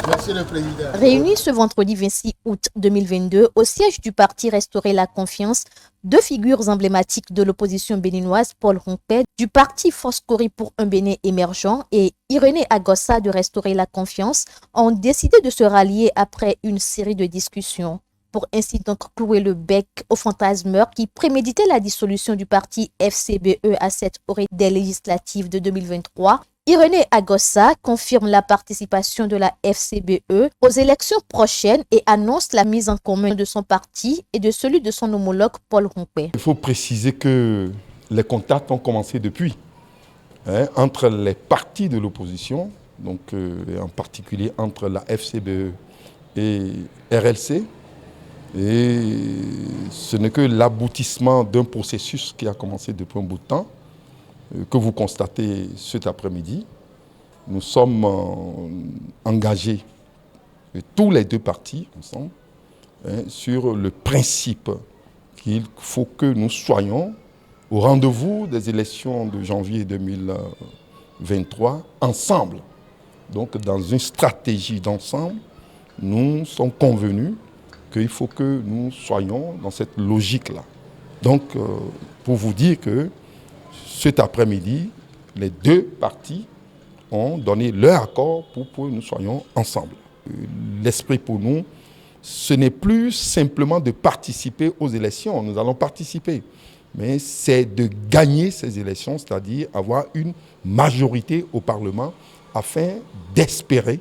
Monsieur le Président. Réunis ce vendredi 26 août 2022 au siège du parti Restaurer la confiance, deux figures emblématiques de l'opposition béninoise, Paul Rompé du parti Force Cori pour un Bénin émergent et Irénée Agossa de Restaurer la confiance, ont décidé de se rallier après une série de discussions. Pour ainsi donc clouer le bec aux fantasmeurs qui préméditaient la dissolution du parti FCBE à cette orée des législatives de 2023, Irénée Agossa confirme la participation de la FCBE aux élections prochaines et annonce la mise en commun de son parti et de celui de son homologue Paul Rompé. Il faut préciser que les contacts ont commencé depuis entre les partis de l'opposition, donc en particulier entre la FCBE et RLC. Et ce n'est que l'aboutissement d'un processus qui a commencé depuis un bout de temps, que vous constatez cet après-midi. Nous sommes engagés, tous les deux partis ensemble, sur le principe qu'il faut que nous soyons au rendez-vous des élections de janvier 2023 ensemble. Donc dans une stratégie d'ensemble, nous sommes convenus qu'il faut que nous soyons dans cette logique-là. Donc, pour vous dire que cet après-midi, les deux partis ont donné leur accord pour que nous soyons ensemble. L'esprit pour nous, ce n'est plus simplement de participer aux élections, nous allons participer, mais c'est de gagner ces élections, c'est-à-dire avoir une majorité au Parlement afin d'espérer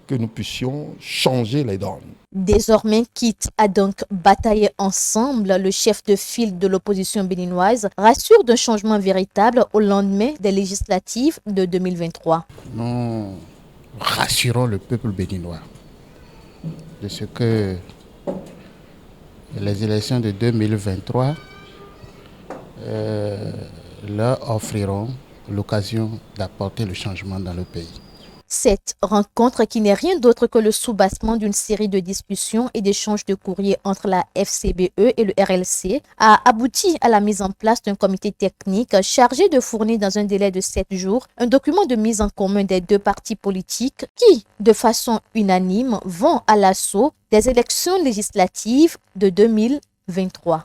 que nous puissions changer les donnes. Désormais, quitte à donc batailler ensemble, le chef de file de l'opposition béninoise rassure d'un changement véritable au lendemain des législatives de 2023. Nous rassurons le peuple béninois de ce que les élections de 2023 leur offriront l'occasion d'apporter le changement dans le pays. Cette rencontre, qui n'est rien d'autre que le soubassement d'une série de discussions et d'échanges de courriers entre la FCBE et le RLC, a abouti à la mise en place d'un comité technique chargé de fournir dans un délai de 7 jours un document de mise en commun des deux partis politiques qui, de façon unanime, vont à l'assaut des élections législatives de 2023.